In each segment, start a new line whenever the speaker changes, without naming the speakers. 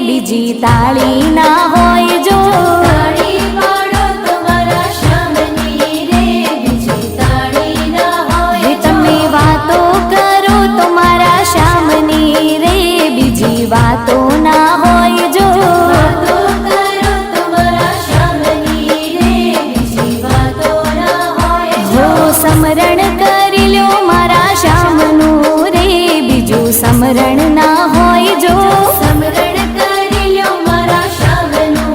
બીજી તાળી ના હોય જો
તાળી પાડો તમારા શ્યામની રે, બીજી તાળી ના હોય જો.
તમે વાતો કરો તમારા શ્યામની રે, બીજી વાતો ના હોય જો.
વાતો કરો તમારા શ્યામની રે, બીજી વાતો ના હોય જો.
સમરણ કરી લ્યો મારા શ્યામનું રે, બીજું સમરણ ના હોય જો.
સમરણ કરી લ્યો મારા શ્યામનું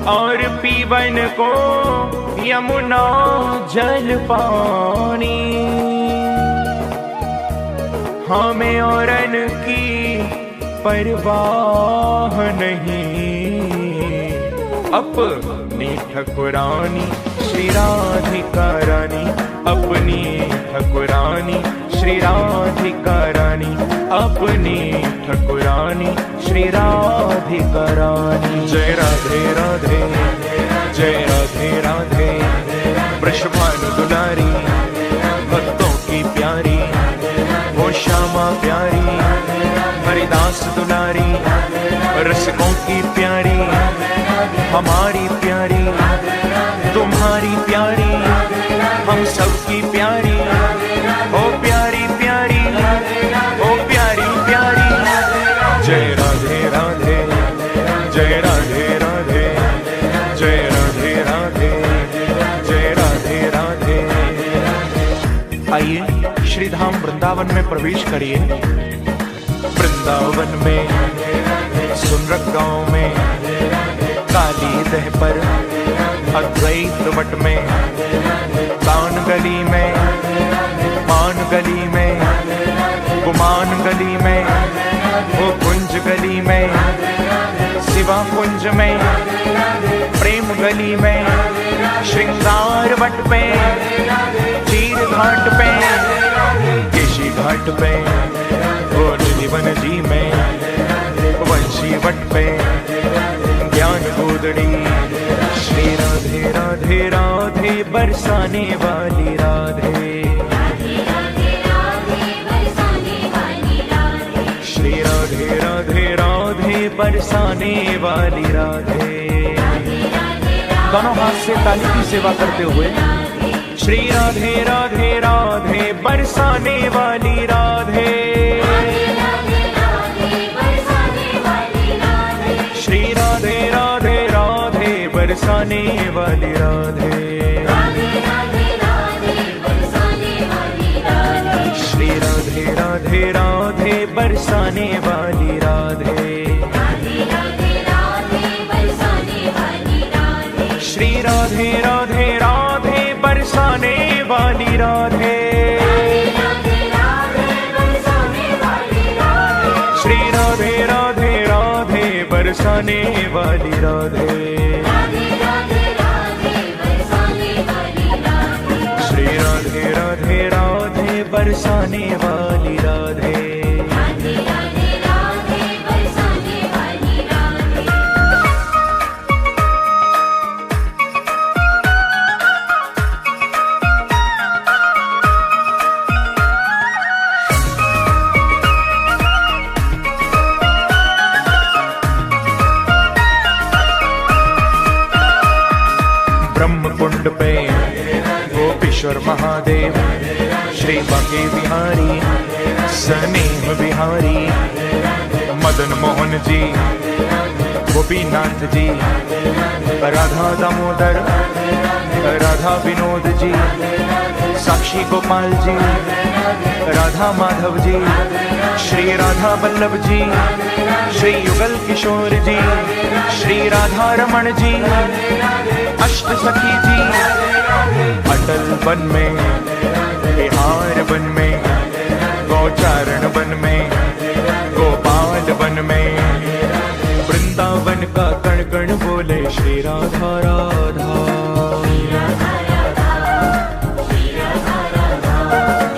और पीवन को यमुना जल पानी। हमें औरन की परवाह नहीं, अपनी ठकुरानी श्री राधिका रानी, अपनी ठकुरानी श्री राधिका रानी, अपनी ठकुरानी श्री राधिका रानी। जय राधे राधे, जय राधे राधे, वृषभानु दुलारी, भक्तों की प्यारी, वो श्यामा प्यारी, हरिदास दुलारी, रसिकों की प्यारी, हमारी प्यारी, तुम्हारी प्यारी, हम सबकी प्यारी, ओ प्यारी प्यारी, ओ प्यारी प्यारी। जय राधे राधे, जय राधे राधे, जय राधे राधे, जय राधे राधे। आइए श्री धाम वृंदावन में प्रवेश करिए। वृंदावन में सुनरक गांव में काली दह पर अद्वैत वट में, कान गली में, मान गली में, गुमान गली में, वो कुंज गली में, शिवा कुंज में, प्रेम गली में, श्रृंगार वट पे, चीर घाट पे, केशी घाट पे, वो निधिवन जी में, वंशी वट पे, ज्ञान गोदड़ी। श्री राधे राधे राधे, बरसाने वाली राधे, श्री राधे राधे राधे, बरसाने वाली राधे। दोनों हाथ से ताली की सेवा करते हुए श्री राधे राधे राधे, बरसाने वाली राधे, श्री राधे राधे राधे, बरसाने वाली राधे, श्री राधे राधे राधे, बरसाने वाली राधे, श्री राधे राधे राधे, बरसाने वाली राधे, श्री राधे राधे राधे, बरसाने वाली राधे, श्री राधे राधे राधे, बरसाने वाली राधे। ब्रह्मकुंड पे गोपीश्वर महादेव, श्री बांके बिहारी, स्नेह बिहारी, मदन मोहन जी, गोपीनाथ जी, राधा दामोदर, राधा विनोद जी, साक्षी गोपाल जी, राधा माधव जी, श्री राधा वल्लभ जी, श्री युगल किशोर जी, श्री राधा रमण जी, अष्ट सखी जी, अटल वन में, बिहार वन में, गौचारण वन में, गोपाल वन में, वृंदावन का कण कण बोले श्री राधा राधा,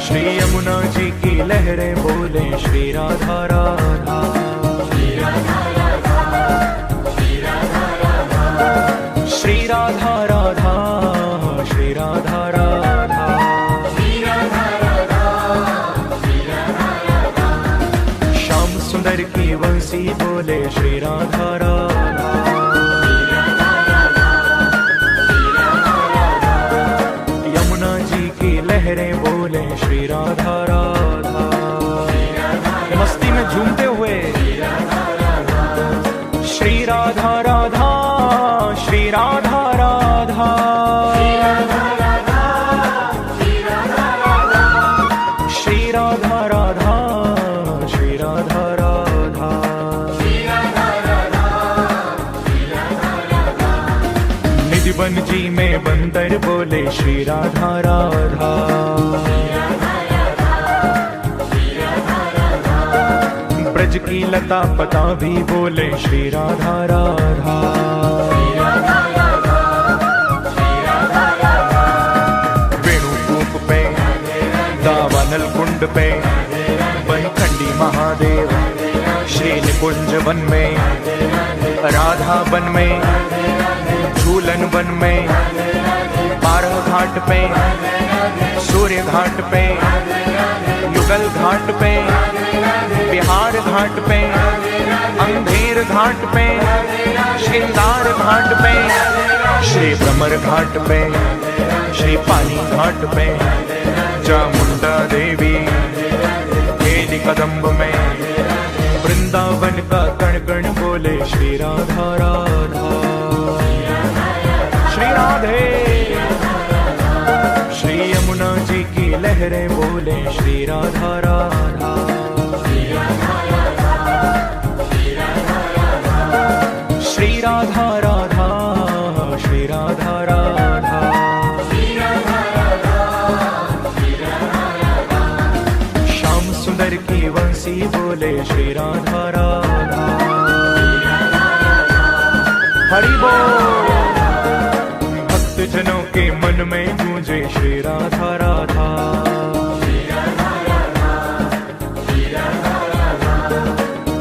श्री यमुना जी की लहरें बोले श्री राधा राधा, श्री राधा राधा, श्री राधा राधा, श्याम सुंदर की वंशी बोले श्री राधा राधा, यमुना जी की लहरें बोले श्री राधा राधा। मस्ती में झूमते हुए श्री राधा राधा, श्री राधा राधा, श्री राधा राधा, श्री राधा राधा, श्री राधा राधा, श्री राधा राधा, श्री राधा राधा, श्री राधा राधा। राधा राधा। ब्रज की लता पता भी बोले श्री राधा राधा। वेणुकूप पे दावानल कुंड पे बनखंडी महादेव श्री निकुंज वन में राधा वन में झूलन वन में बारह घाट पे सूर्य घाट पे युगल घाट पे बिहार घाट पे अंधेर घाट पे श्रृंगार घाट पे श्री भ्रमर घाट पे श्री पानी घाट पे चामुंडा देवी खेली कदम्ब में वृंदावन का कण कण बोले श्री राधा राधा। श्री राधे श्री यमुना जी की लहरें बोले श्री राधा राधा। श्री राधा राधा श्री राधा राधा। श्याम सुंदर की वंशी बोले श्री राधा राधा। हरि बोल। भक्त जनों के मन में गूंजे श्री राधा राधा।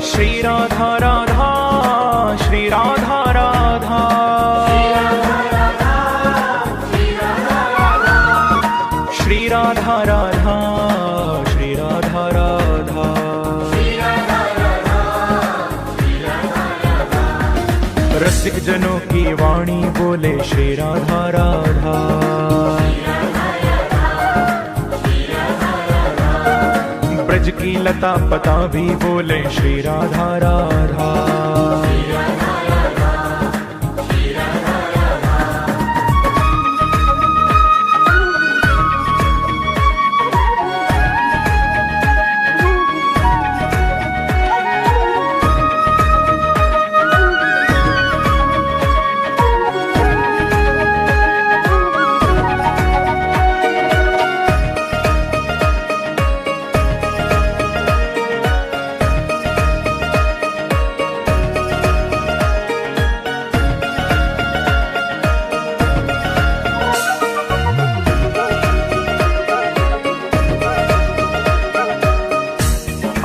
श्री राधा राधा श्री राधा राधा। श्री राधा राधा श्री राधा राधा। रसिक जनों की वाणी बोले श्री राधा राधा। ब्रज की लता पता भी बोले श्री राधा राधा।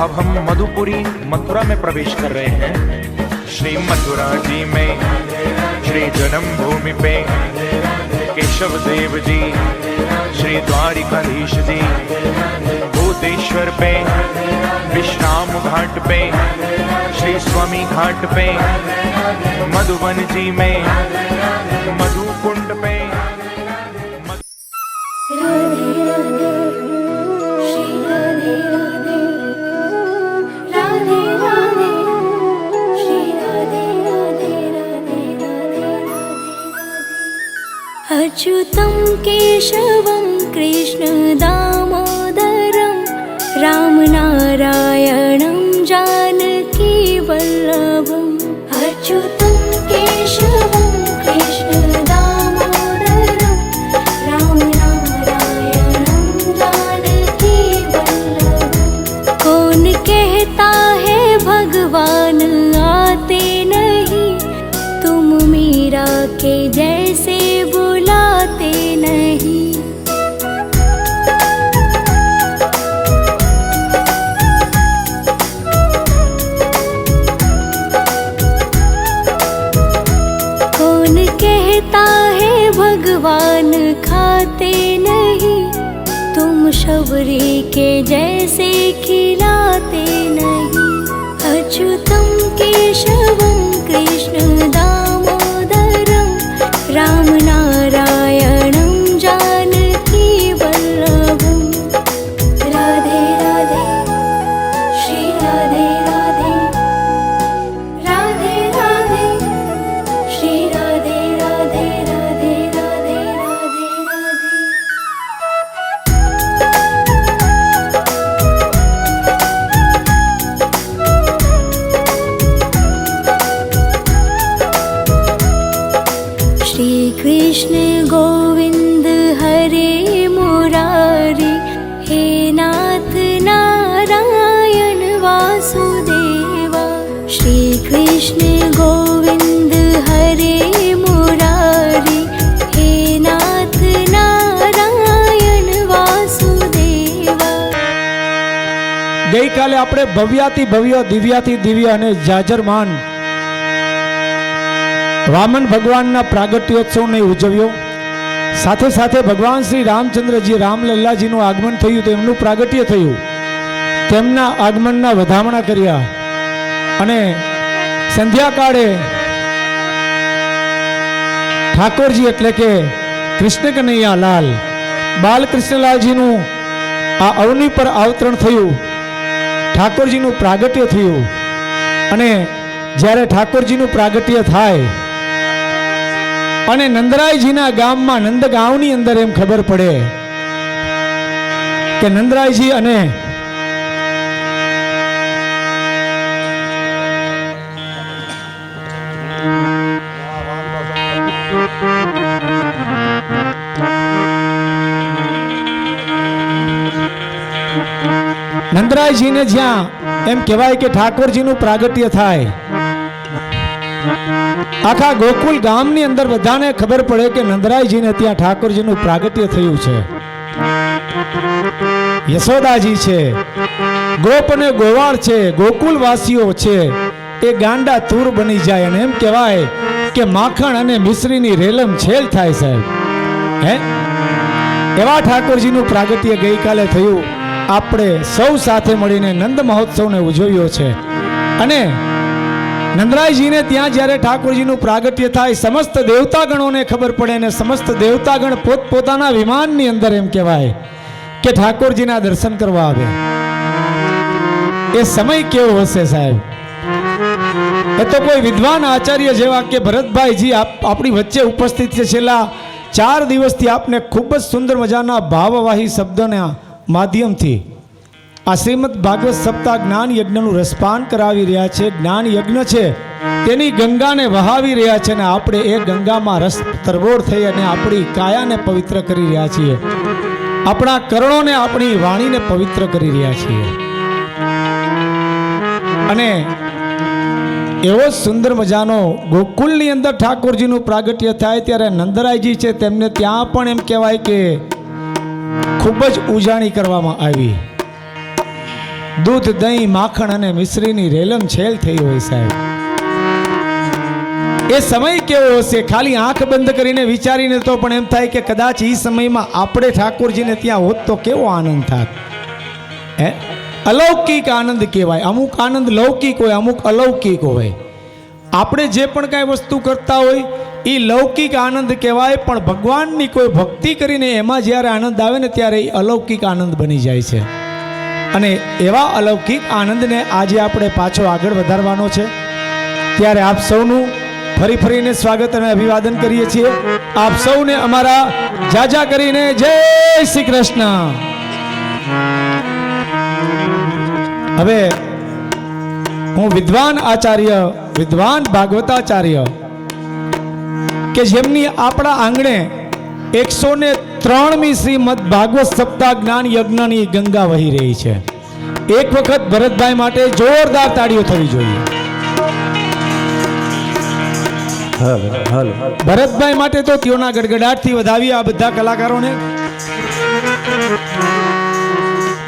अब हम मधुपुरी मथुरा में प्रवेश कर रहे हैं। श्री मथुरा जी में श्री जन्मभूमि पे केशव देव जी, श्री द्वारिकाधीश जी, भूतेश्वर पे, विश्राम घाट पे, श्री स्वामी घाट पे, मधुबन जी में, मधुकुंड पे।
राधे राधे श्री राधे राधे राधे राधे श्री राधे राधे राधे राधे राधे। अच्युतं केशवं कृष्ण दामोदरं रामनारायणं जानकी वल्लभम्। अच्युतं केशवं कृष्ण दामोदरं रामनारायणं जानकी वल्लभम्। कौन कहता है भगवान आते नहीं, तुम मीरा के जैसे बुलाते नहीं। कौन कहता है भगवान खाते नहीं, तुम शबरी के जैसे खिलाते नहीं। अच्युतं केशवं कृष्ण दामोदरं रामनारायणं जानकी वल्लभम्। राधे राधे श्री राधे राधे राधे राधे श्री राधे राधे राधे राधे राधे राधे।
कृष्ण गोविंद हरे मुरारी हे नाथ नारायण वासुदेवा।
गई काले આપણે ભવ્યાથી ભવ્ય દિવ્યાથી દિવ્ય અને જાજરમાન વામન ભગવાનના પ્રાગટ્યોત્સવને ઉજવ્યો। સાથે સાથે ભગવાન શ્રી રામચંદ્રજી રામલલ્લાજીનું આગમન થયું, તેમનું પ્રાગટ્ય થયું, તેમના આગમનના વધામણા કર્યા અને સંધ્યાકાળે ઠાકોરજી એટલે કે કૃષ્ણ કનૈયા લાલ બાલકૃષ્ણલાલજીનું આ અવની પર અવતરણ થયું, ઠાકોરજીનું પ્રાગટ્ય થયું। અને જ્યારે ઠાકોરજીનું પ્રાગટ્ય થાય અને નંદરાયજીના ગામમાં નંદગાંવની અંદર એમ ખબર પડે કે નંદરાયજી અને નંદરાયજીને જ્યાં એમ કહેવાય કે ઠાકોરજીનું પ્રાગટ્ય થાય, આખા ગોકુલ ગામની અંદર બધાને ખબર પડે કે નંદરાયજીને ત્યાં ઠાકોરજીનું પ્રાગટ્ય થયું છે। યશોદાજી છે, ગોપ અને ગોવાળ છે, ગોકુલવાસીઓ છે, એ ગાંડા તૂર બની જાય અને એમ કહેવાય કે માખણ અને મિશ્રીની રેલમ છેલ થાય સાહેબ। હે એવા ઠાકોરજીનું પ્રાગટ્ય ગઈકાલે થયું। આપણે સૌ સાથે મળીને નંદ મહોત્સવને ઉજવ્યો છે અને નંદરાયજીને ત્યાં જ્યારે ઠાકોરજીનું પ્રાગટ્ય થાય, સમસ્ત દેવતાગણોને ખબર પડે ને સમસ્ત દેવતાગણ પોતપોતાના વિમાનની અંદર એમ કહેવાય કે ઠાકોરજીના દર્શન કરવા આવે। એ સમય કેવો હશે સાહેબ? એ તો કોઈ વિદ્વાન આચાર્ય જેવા કે ભરતભાઈજી આપણી વચ્ચે ઉપસ્થિત છે, છેલ્લા 4 દિવસથી આપને ખૂબ જ સુંદર મજાના ભાવવાહી શબ્દના માધ્યમથી આ શ્રીમદ ભાગવત સપ્તાહ જ્ઞાન યજ્ઞનું રસપાન કરાવી રહ્યા છે। જ્ઞાન યજ્ઞ છે તેની ગંગાને વહાવી રહ્યા છે અને આપણે એ ગંગામાં રસ તરબોળ થઈ અને આપણી કાયાને પવિત્ર કરી રહ્યા છીએ, આપણા કર્ણોને આપણી વાણીને પવિત્ર કરી રહ્યા છીએ। અને એવો સુંદર મજાનો ગોકુલની અંદર ઠાકોરજીનું પ્રાગટ્ય થાય ત્યારે નંદરાયજી છે તેમને ત્યાં પણ એમ કહેવાય કે ખૂબ જ ઉજાણી કરવામાં આવી। દૂધ, દહીં, માખણ અને મિશ્રીની રેલમ છેલ થઈ હોય સાહેબ। એ સમય કેવો હશે? ખાલી આંખ બંધ કરીને વિચારીને તો પણ એમ થાય કે કદાચ એ સમયમાં આપણે ઠાકોરજીને ત્યાં હોત તો કેવો આનંદ થાત। હે અલૌકિક આનંદ કહેવાય। અમુક આનંદ લૌકિક હોય, અમુક અલૌકિક હોય। આપણે જે પણ કાંઈ વસ્તુ કરતા હોય એ લૌકિક આનંદ કહેવાય, પણ ભગવાનની કોઈ ભક્તિ કરીને એમાં જ્યારે આનંદ આવે ને ત્યારે એ અલૌકિક આનંદ બની જાય છે। અને એવા અલૌકિક આનંદને આજે આપણે પાછો આગળ વધારવાનો છે। ત્યારે આપ સૌનું ફરીને સ્વાગત અને અભિવાદન કરીએ છીએ। આપ સૌને અમારા જાજા કરીને જય શ્રી કૃષ્ણ। હવે હું વિદ્વાન આચાર્ય, વિદ્વાન ભાગવતાચાર્ય કે જેમની આપણા આંગણે 103મી શ્રીમદ ભાગવત સપ્તાહ જ્ઞાન યજ્ઞની ગંગા વહી રહી છે। એક વખત ભરતભાઈ માટે જોરદાર તાળીઓ થવી જોઈએ। ભરતભાઈ માટે તો તેઓના ગડગડાટથી વધાવી આ બધા કલાકારોને।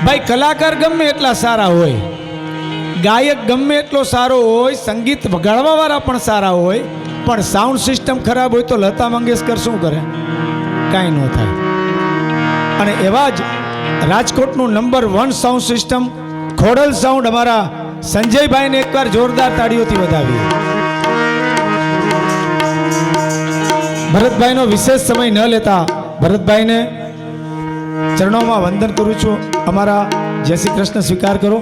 ભાઈ કલાકાર ગમે એટલા સારા હોય, ગાયક ગમે એટલો સારો હોય, સંગીત વગાડવા વાળા પણ સારા હોય, પણ સાઉન્ડ સિસ્ટમ ખરાબ હોય તો લતા મંગેશકર શું કરે? કાંઈ ન થાય। અને એવા જ રાજકોટનું number 1 sound system Khodal sound અમારા સંજયભાઈને એકવાર જોરદાર તાળીઓથી વધાવીએ। ભરતભાઈનો વિશેષ સમય ન લેતા ભરતભાઈને ચરણોમાં વંદન કરું છું। અમારા જય શ્રી કૃષ્ણ સ્વીકાર કરો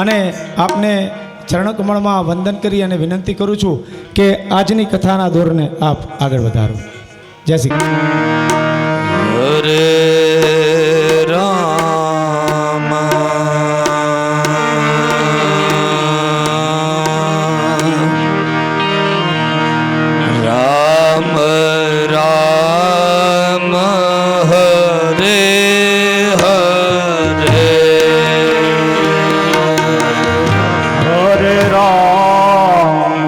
અને આપને ચરણકમળમાં વંદન કરી અને વિનંતી કરું છું કે આજની કથાના દોરને આપ આગળ વધારો। જય શ્રી કૃષ્ણ।
હરે રામ રામ રામ હરે હરે
હરે રામ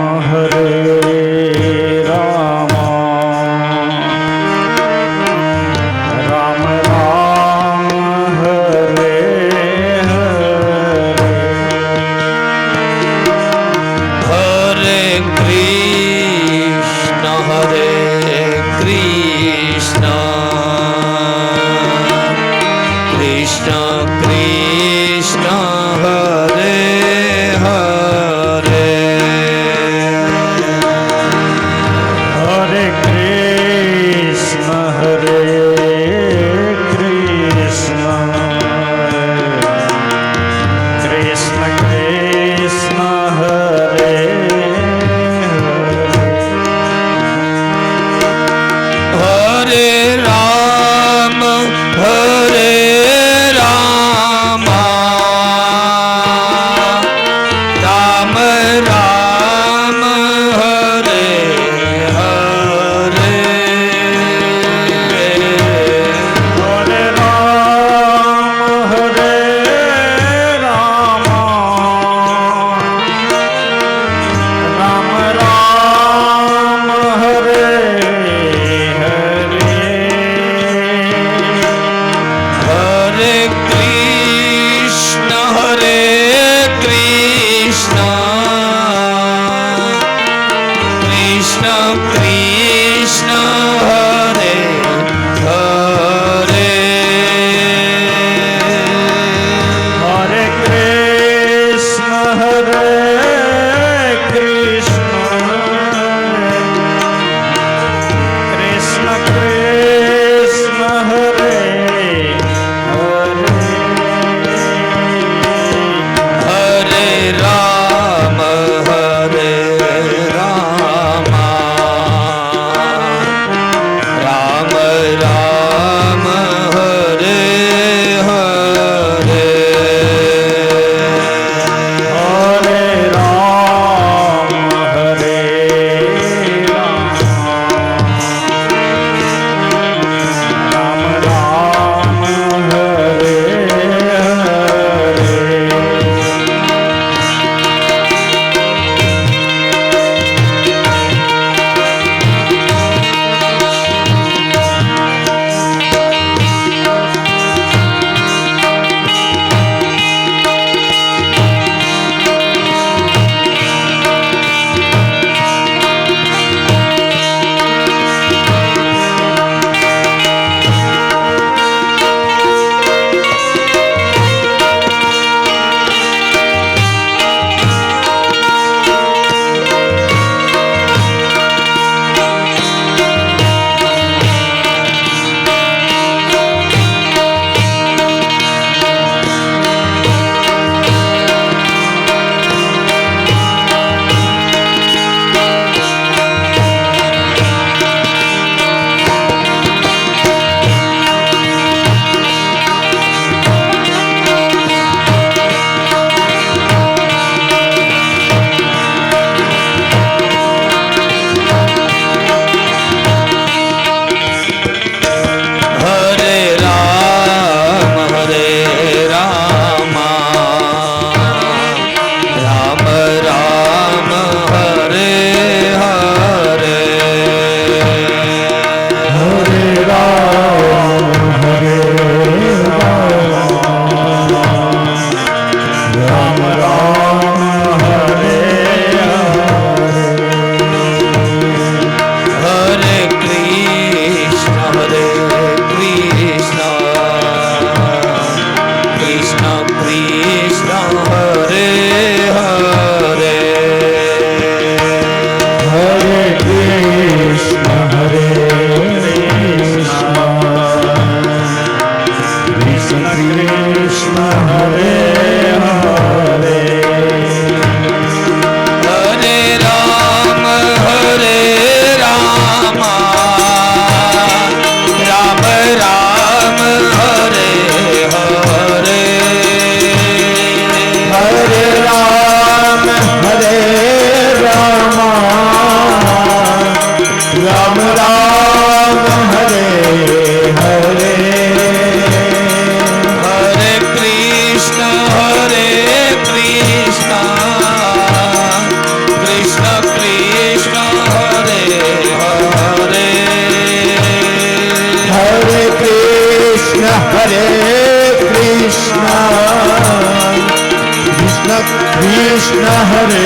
कृष्ण हरे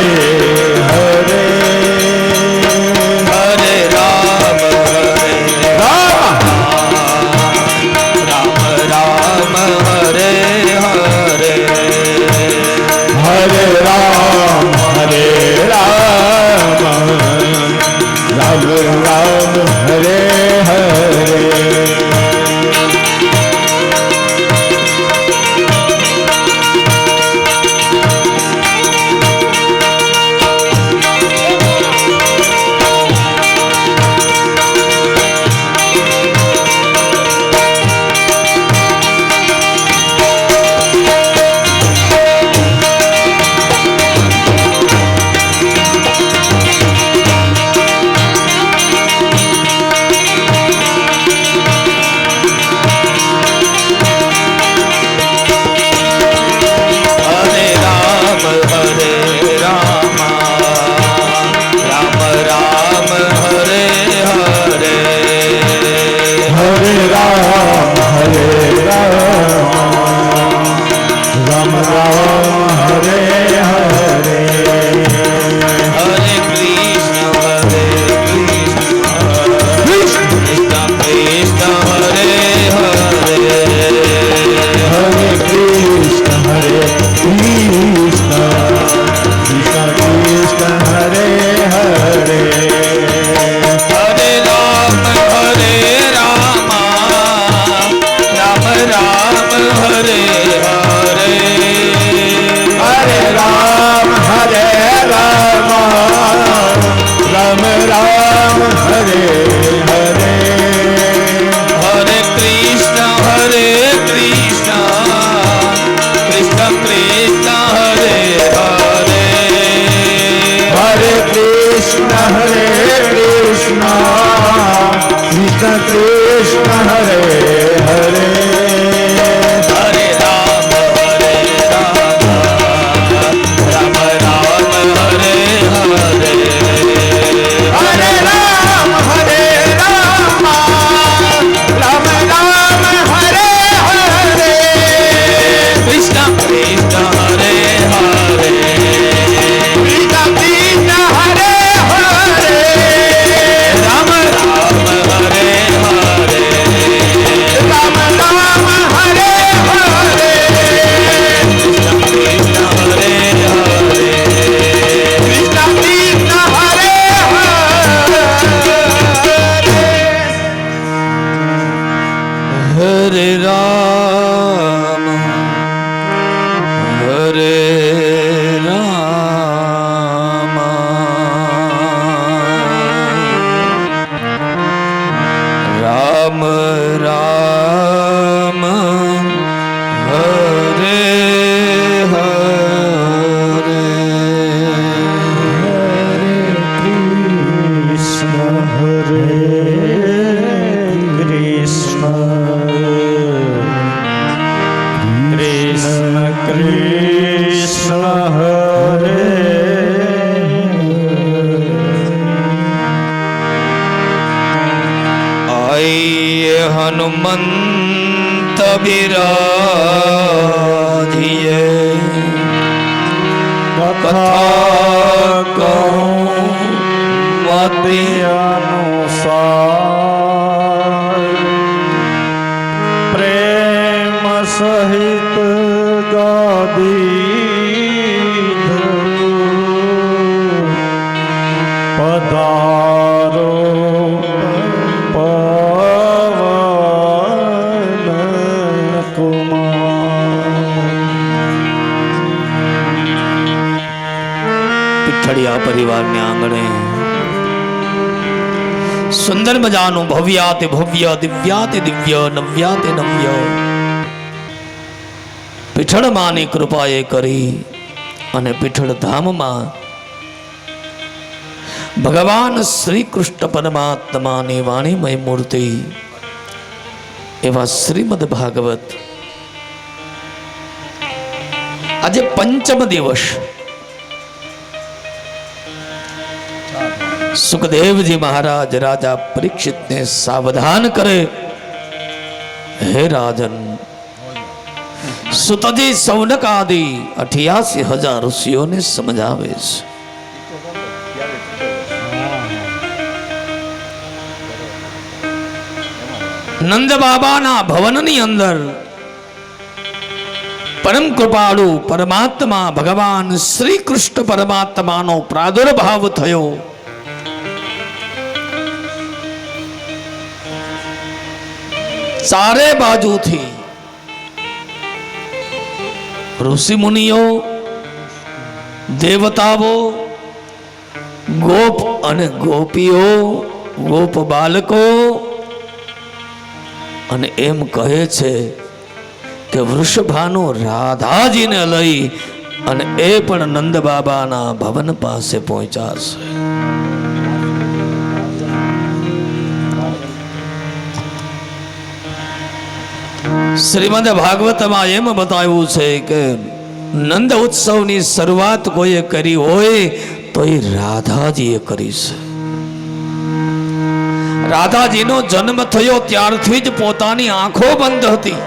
हरे
हरे राम राम राम हरे
કૃષ્ણ હરે
આઈએ હનુમંત બિરાજીએ
કથા કહું મતિ અનુસાર પ્રેમ સહિત ગાદી પધારો પવન કુમાર.
પીઠડિયા પરિવારને આંગણે સુંદર મજાનું ભવ્યાતે ભવ્ય દિવ્યાતે દિવ્ય નવ્યાતે નવ્ય પીઠળ માની કૃપાએ કરી અને પીઠળ ધામમાં ભગવાન શ્રી કૃષ્ણ પરમાત્માની વાણીમય મૂર્તિ એવા શ્રીમદ ભાગવત આજે પંચમ દિવસ સુખદેવજી મહારાજ રાજા પરીક્ષિતને સાવધાન કરે, હે રાજન, સુતજી સૌનક આદિ 88,000 ઋષિઓને સમજાવે છે. નંદ બાબાના ભવનની અંદર પરમ કૃપાળુ પરમાત્મા ભગવાન શ્રી કૃષ્ણ પરમાત્માનો પ્રાદુર્ભાવ થયો. ચારે બાજુથી ઋષિ મુનિઓ, દેવતાઓ, ગોપ અને ગોપીઓ, ગોપ બાળકો અને એમ કહે છે કે વૃષભાનો રાધાજીને લઈ અને એ પણ નંદ બાબાના ભવન પાસે પહોંચ્યા છે. શ્રીમદ ભાગવતમાં એમ બતાવ્યું છે કે નંદ ઉત્સવની શરૂઆત કોઈએ કરી હોય તો એ રાધાજીએ કરી છે. રાધાજીનો જન્મ થયો ત્યારથી જ પોતાની આંખો બંધ હતી.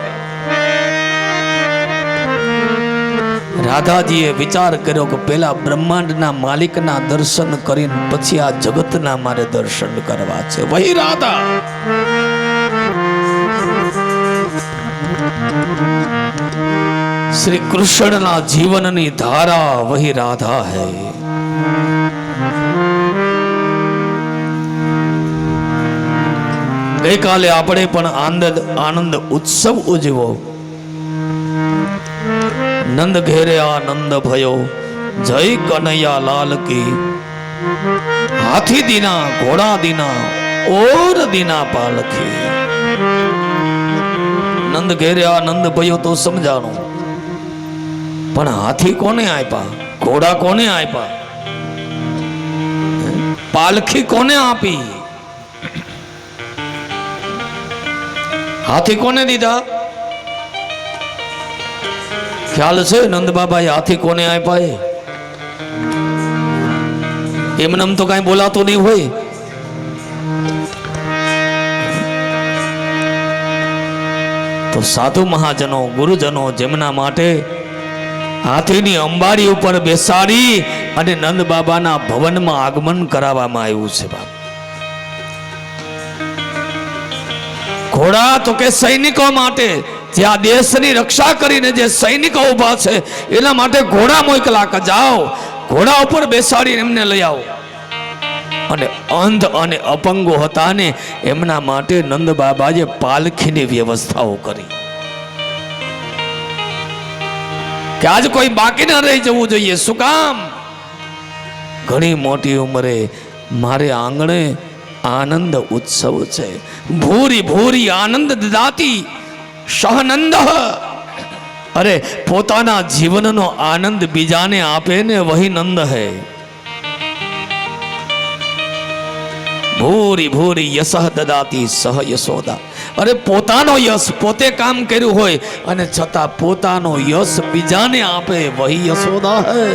રાધાજીએ વિચાર કર્યો કે પેલા બ્રહ્માંડના માલિકના દર્શન કરીને પછી આ જગતના મારે દર્શન કરવા છે. વહી રાધા શ્રી કૃષ્ણના જીવનની ધારા વહી રાધા હૈ. ગઈકાલે આપણે પણ આનંદ ઉત્સવ ઉજવો. નંદ ઘેરે આનંદ ભયો, જય કનૈયા લાલ કી. હાથી દીના, ઘોડા દીના, ઓર દીના પાલખી. નંદ ઘેરે આનંદ ભયો તો સમજાણું, પણ હાથી કોને આપ્યા, ઘોડા કોને આપ્યા, પાલખી કોને આપી, હાથી કોને દીધા? ખ્યાલ છે નંદ બાબાએ હાથી કોને આપ્યા? એમનેમ તો કઈ બોલાતું નહીં હોય. તો સાધુ મહાજનો, ગુરુજનો જેમના માટે હાથીની અંબારી ઉપર બેસાડી અને નંદ બાબાના ભવનમાં આગમન કરાવવામાં આવ્યું છે. બાપ, ઘોડા તો કે સૈનિકો માટે, જ્યાં દેશની રક્ષા કરીને જે સૈનિકો ઉભા છે એના માટે ઘોડા મોકલા કે જાઓ, ઘોડા ઉપર બેસાડીને એમને લઈ આવો. અને અંધ અને અપંગો હતા ને એમના માટે નંદ બાબાએ પાલખીની વ્યવસ્થાઓ કરી કે આજ કોઈ બાકી ન રહી જવું જોઈએ. શું કામ? ઘણી મોટી ઉંમરે મારે આંગણે આનંદ ઉત્સવ છે. ભૂરી ભૂરી આનંદ દાતી સહનંદ. અરે પોતાના જીવનનો આનંદ બીજાને આપે ને વહી નંદ હૈ. ભૂરી ભૂરી યશઃ દદાતી સહ યશોદા. અરે પોતાનો યશ પોતે કામ કર્યું હોય અને છતાં પોતાનો યશ બીજાને આપે વહી યશોદા હૈ.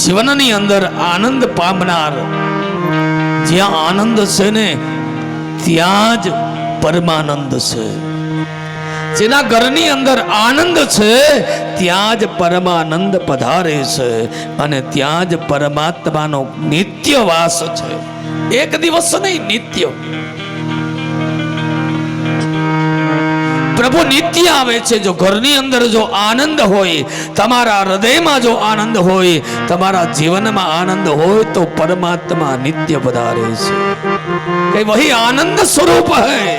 જીવનની અંદર આનંદ પામનાર, જ્યાં આનંદ છે ને ત્યાં જ પરમાનંદ છે. જેના ઘરની અંદર આનંદ છે ત્યાં જ પરમાનંદ પધારે છે અને ત્યાં જ પરમાત્માનો નિત્ય વાસ છે. એક દિવસ નહીં, નિત્ય. પ્રભુ નિત્ય આવે છે. જો ઘરની અંદર જો આનંદ હોય, તમારા હૃદયમાં જો આનંદ હોય, તમારા જીવનમાં આનંદ હોય તો પરમાત્મા નિત્ય પધારે છે. કે વહી આનંદ સ્વરૂપ હૈ.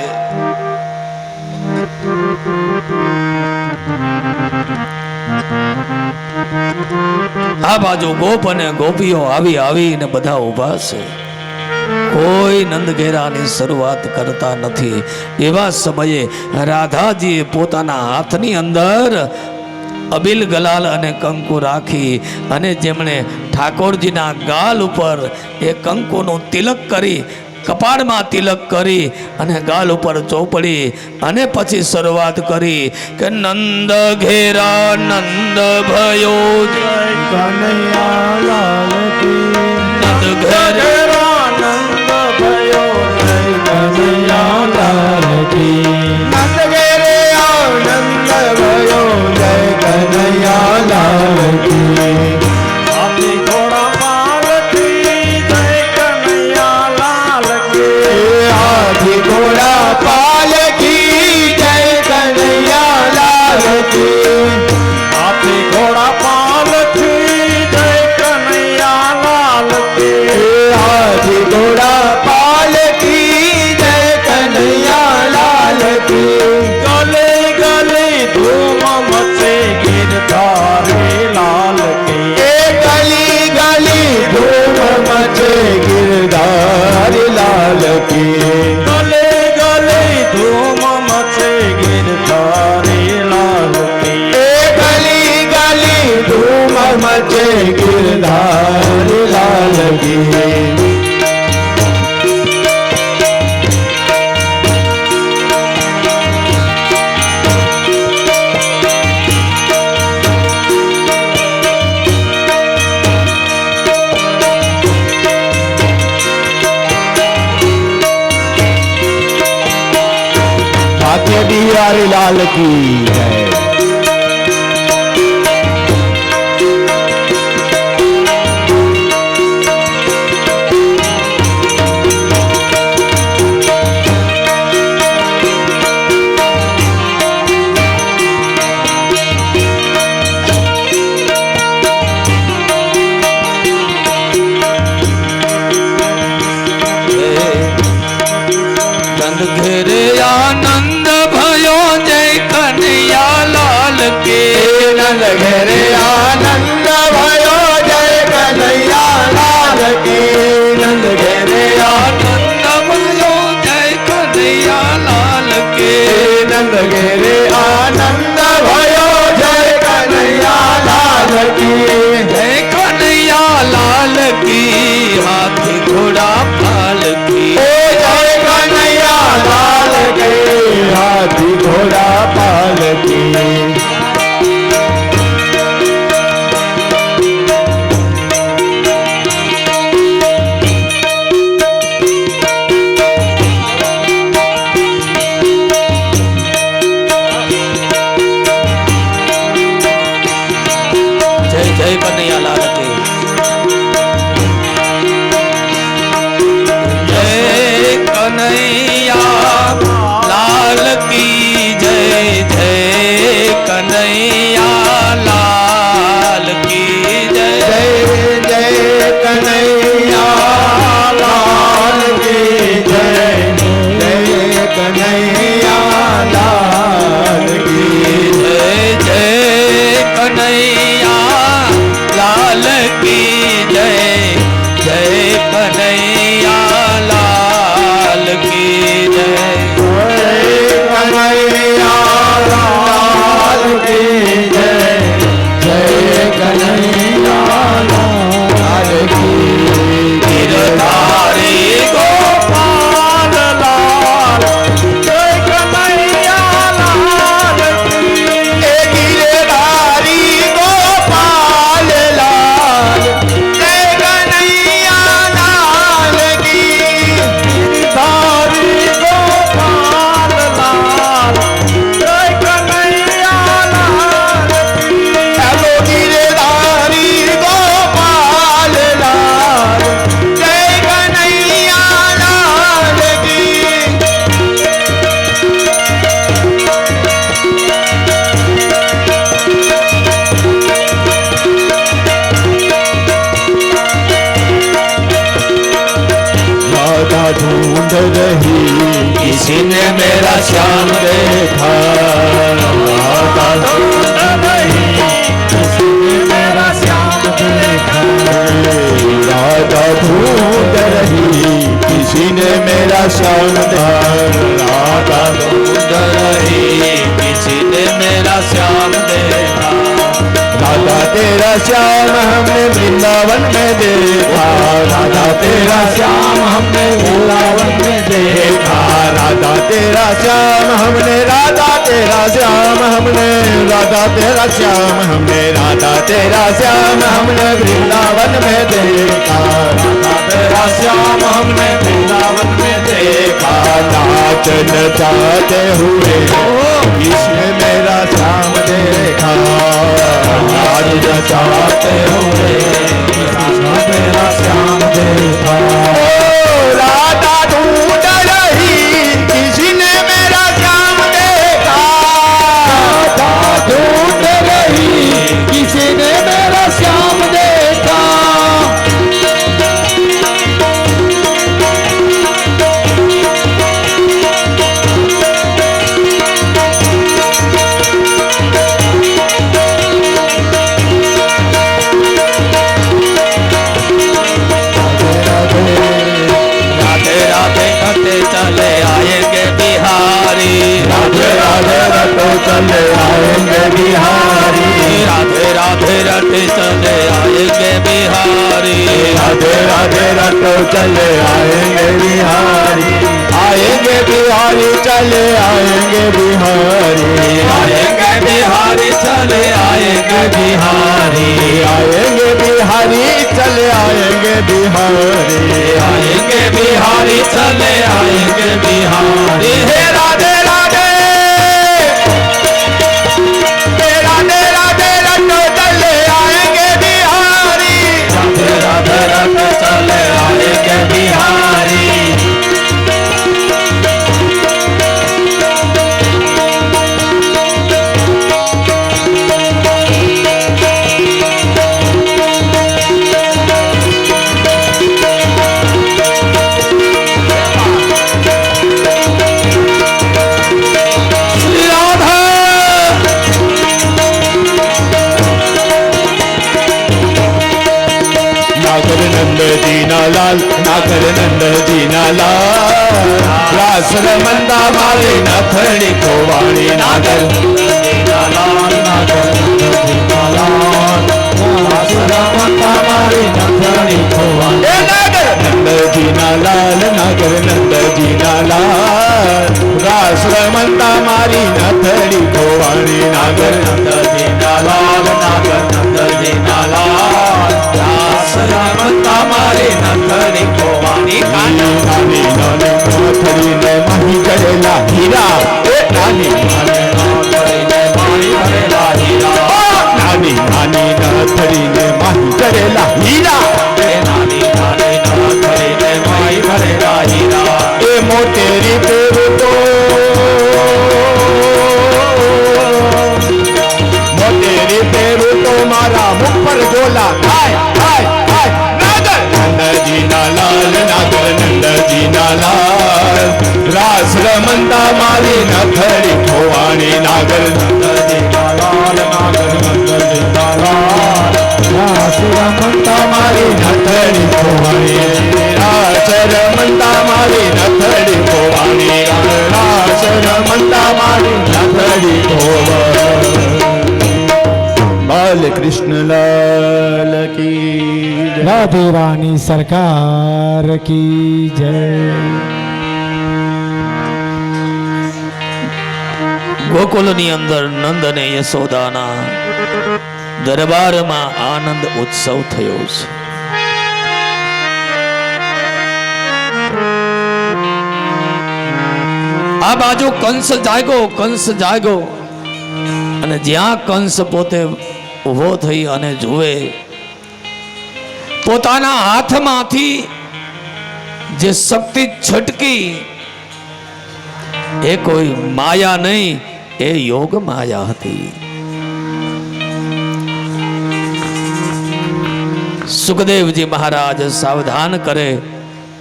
આ બાજુ ગોપ અને ગોપીઓ આવીને બધા ઊભા છે. કોઈ નંદ ઘેરાની શરૂઆત કરતા નથી. એવા સમયે રાધાજીએ પોતાના હાથની અંદર અબિલ ગલાલ અને કંકુ રાખી અને જેમણે ઠાકોરજીના ગાલ ઉપર એ કંકુનું તિલક કરી, કપાળમાં તિલક કરી અને ગાલ ઉપર ચોપડી અને પછી શરૂઆત કરી કે નંદ ઘેરા નંદ ભયો
જય કનૈયા લાલ કી.
નંદ ઘેરા
નંદ ભયો જય કનૈયા લાલ કી. નંદ ઘેરે આનંદ ભયો જય કનૈયા લાલ કી. હાથી ઘોડા પાલકી જય કનૈયા લાલ કી. હાથી ઘોડા પાલકી જય કનૈયા લાલ કી. હાથી ઘોડા પાલકી જય કનૈયા લાલ કી. હાથી ઘોડા પાલકી જય કનૈયા લાલ કી. ગલે ગલે ધૂમ મચે ગિરધારે લાલ કી. ગલી ગલી ધૂમ મચે ગિરધારે લાલ કી. ગલે ગલે ધૂમ મચે ગિરધારે લાલ કી. ગલી ગલી ધૂમ મચે ગિરધારે લાલ કી. भाग्य बिहारी लाल की जय.
નંદ ઘેરે આનંદ ભયો જય કનૈયા લાલ કે.
नंद घेरे आनंद भयो जय कन्हैया लाल की. नंद घेरे
આનંદ ભયો જય કનૈયા લાલ કે.
नंद घेरे आनंद भयो जय कन्हैया लाल की.
જય કનૈયા લાલ કી. હાથી ઘોડા પાલકી
जय कन्हैया लाल के. हाथी घोड़ा पालकी. ढूंढ रही किसी ने मेरा श्याम देखा राधा ढूंढ रही किसी ने मेरा श्याम देखा राधा ढूंढ रही किसी ने मेरा श्याम देखा राधा ढूंढ रही किसी ने मेरा श्याम देखा राधा तेरा श्याम हमने वृंदावन में देखा राधा तेरा श्याम हमने वृंदावन में देखा राधा तेरा श्याम हमने राधा तेरा श्याम हमने राधा तेरा श्याम हमने राधा तेरा श्याम हमने वृंदावन में देखा राधा तेरा श्याम हमने वृंदावन में देखा नाच नचाते हुए किसने मेरा श्याम देखा नाच नचाते हुए किसने मेरा श्याम देखा राधा ढूंढ रही किसी ने मेरा श्याम देखा राधा ढूंढ रही किसी ने मेरा श्याम देखा चले आएंगे बिहारी राधे राधे रटो चले आएंगे बिहारी राधे राधे रटे चले आएंगे बिहारी राधे राधे रटो चले आएंगे बिहारी आएंगे बिहारी चले आएंगे बिहारी आएंगे बिहारी चले आएंगे बिहारी आएंगे बिहारी चले आएंगे बिहारी आएंगे बिहारी चले आएंगे बिहारी हे राधे राधे राधे राधे रटो चले आएंगे बिहारी राधे राधे रटो चले आएंगे बिहारी लाल नागर नंद दीना लाल रास रमंदा मारे नथड़ी को वाणी नागर दीना लाल नागर नंद दीना लाल रास रमंदा मारे नथड़ी को वाणी नागर नंद दीना लाल नागर नंद दीना लाल रास रमंदा मारी नथड़ी को वाणी नागर नंद दीना लाल नागर नंद दीना लाल रास रमंदा मारे नथड़ी को वाणी नानी नानी नथड़ी ने माही करेला हीरा नानी नानी नथड़ी ने माही करेला हीरा नानी नानी नथड़ी ने माही करेला हीरा नानी नानी नथड़ी ने माही करेला हीरा ए मोटेरी पेरू तो मोटेरी पेरू तो मारा मुख पर जोला हाय हाय हाय नागर नंद जीना लाल नागर नंद जीना लाल रास रमंदा मारी नथड़ी खोवाणी नागर नंद जीना लाल नागर नंद जीना लाल रास रमंदा मारी नथड़ी खोवाणी रास रमंदा मारी नथड़ी खोवाणी रास रमंदा मारी नथड़ी खोवाणी बाल कृष्ण लाल की जय।
राधे रानी सरकार की जय।
ગોકુલની અંદર નંદ અને યશોદાના દરબારમાં આનંદ ઉત્સવ થયો છે. આ બાજુ કંસ જાગ્યો અને જ્યાં કંસ પોતે ઊભો થઈ અને જુએ પોતાના હાથમાંથી જે શક્તિ છટકી એ કોઈ માયા નહીં, એ યોગ માયા હતી. સુખદેવજી મહારાજ સાવધાન કરે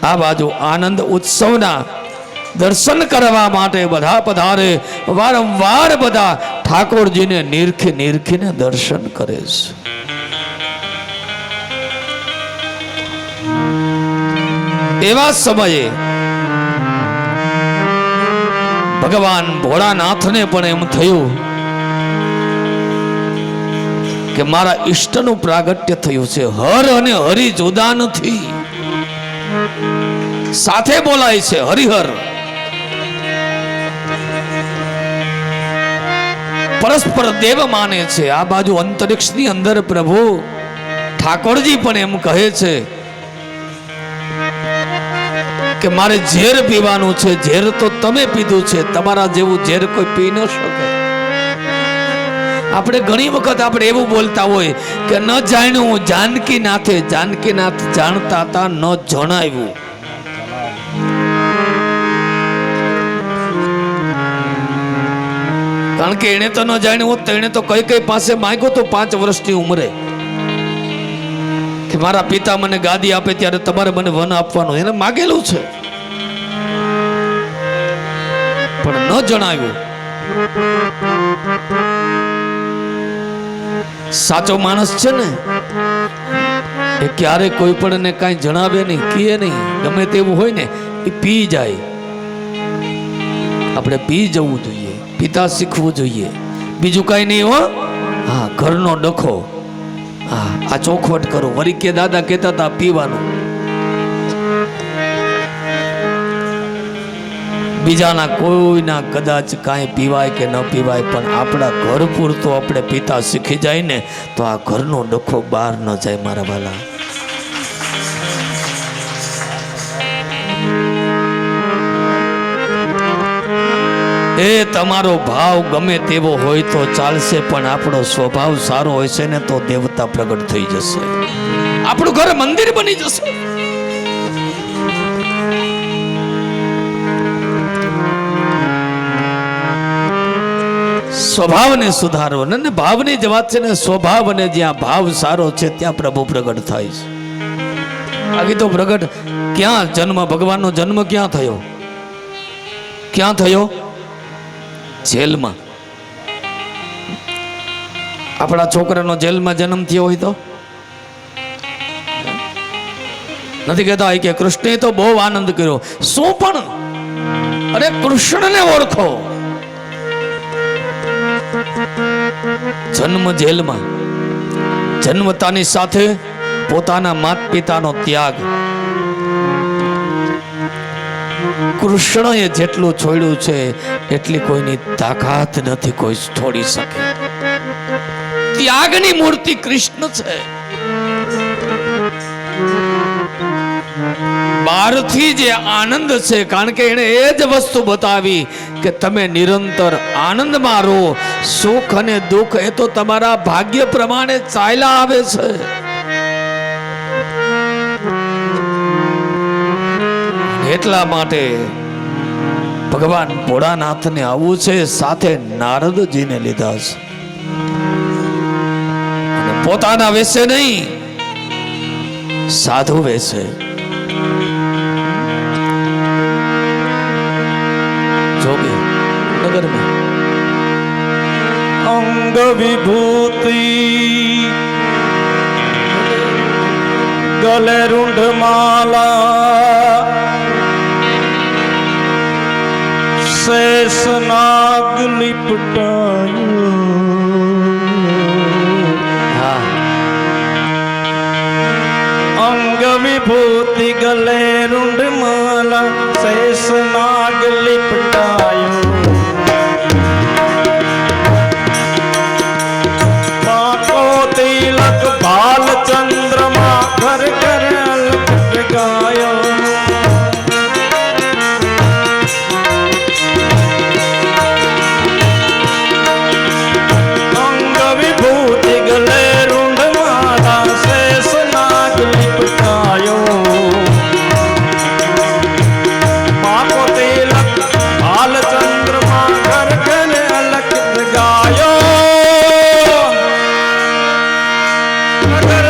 આ બાજુ આનંદ ઉત્સવના દર્શન કરવા માટે બધા પધારે. વારંવાર બધા ઠાકોરજીને નીરખીને દર્શન કરે છે. એવા સમયે ભગવાન ભોળાનાથને પણ એમ થયું કે મારા ઈષ્ટનું પ્રાગટ્ય થયું છે. હર અને હરિ જુદા નથી, સાથે બોલાય છે હરિહર. પરસ્પર દેવ માને છે. આ બાજુ અંતરિક્ષની અંદર પ્રભુ ઠાકોરજી પણ એમ કહે છે કે મારે ઝેર પીવાનું છે. ઝેર તો તમે પીધું છે, તમારા જેવું ઝેર કોઈ પી ન શકે. આપણે ઘણી વખત આપણે એવું બોલતા હોય કે ન જાણ્યું જાનકીનાથે, જાનકીનાથ જાણતા હતા ન જણાવ્યું. કારણ કે એને તો ન જાણ્યું હોત તો એને તો કઈ પાસે માંગ્યો તો 5 વર્ષની ઉંમરે કે મારા પિતા મને ગાદી આપે ત્યારે તમારે મને વન આપવાનું. એને માગેલું છે પણ ન જણાવ્યું. સાચો માણસ છે ને એ ક્યારે કોઈ પણ ને કાંઈ જણાવે નહીં, કહે નહીં. ગમે તેવું હોય ને એ પી જાય. આપણે પી જવું જોઈએ, પિતા શીખવું જોઈએ, બીજું કાંઈ નહીં હો. હા, ઘરનો ડખો. હા, આ ચોખવટ કરો. વળી કે દાદા કહેતા હતા પીવાનું. બીજાના કોઈના કદાચ કાંઈ પીવાય કે ન પીવાય, પણ આપણા ઘર પૂરતો આપણે પિતા શીખી જાય ને તો આ ઘરનો ડખો બહાર ન જાય મારા વાલા. એ તમારો ભાવ ગમે તેવો હોય તો ચાલશે, પણ આપણો સ્વભાવ સારો હોય છે ને તો દેવતા પ્રગટ થઈ જશે. આપણું ઘર મંદિર બની જશે. સ્વભાવને સુધારો ને ભાવની જ વાત છે ને. સ્વભાવ અને જ્યાં ભાવ સારો છે ત્યાં પ્રભુ પ્રગટ થાય છે. બાકી તો પ્રગટ ક્યાં? જન્મ, ભગવાનનો જન્મ ક્યાં થયો? ક્યાં થયો? જેલમાં. આપણા છોકરાનો જેલમાં જન્મ થયો હોય તો નથી કહેતા કે કૃષ્ણે તો બહુ આનંદ કર્યો. શું પણ? અરે કૃષ્ણને ઓળખો. જન્મ જેલમાં, જન્મતાની સાથે પોતાના માત પિતાનો ત્યાગ. કૃષ્ણએ જેટલું છોડ્યું છે એટલી કોઈની તાકાત નથી કોઈ છોડી શકે. ત્યાગની મૂર્તિ કૃષ્ણ છે. બહારથી જે આનંદ છે, કારણ કે એને એ જ વસ્તુ બતાવી કે તમે નિરંતર આનંદમાં રહો. સુખ અને દુઃખ એ તો તમારા ભાગ્ય પ્રમાણે ચાલ્યા આવે છે. એટલા માટે ભગવાન ભોળાનાથને આવું છે, સાથે નારદજીને લીધા છે. અને પોતાના વેશે નહીં, સાધુ વેશે. જોગી નગર में
अंग विभूति गले रुंड माला शेष नाग लिपटायो.
હા,
अंग विभूति गले रुंड माला शेष नाग लिपटायो. पाको तिलक बाल चंद्रमा घर घर अलख गायो. अंग विभूति गले रुंड माला शेष नाग लिपटायो. पाको तिलक बाल चंद्रमा घर घर अलख गायो. नगर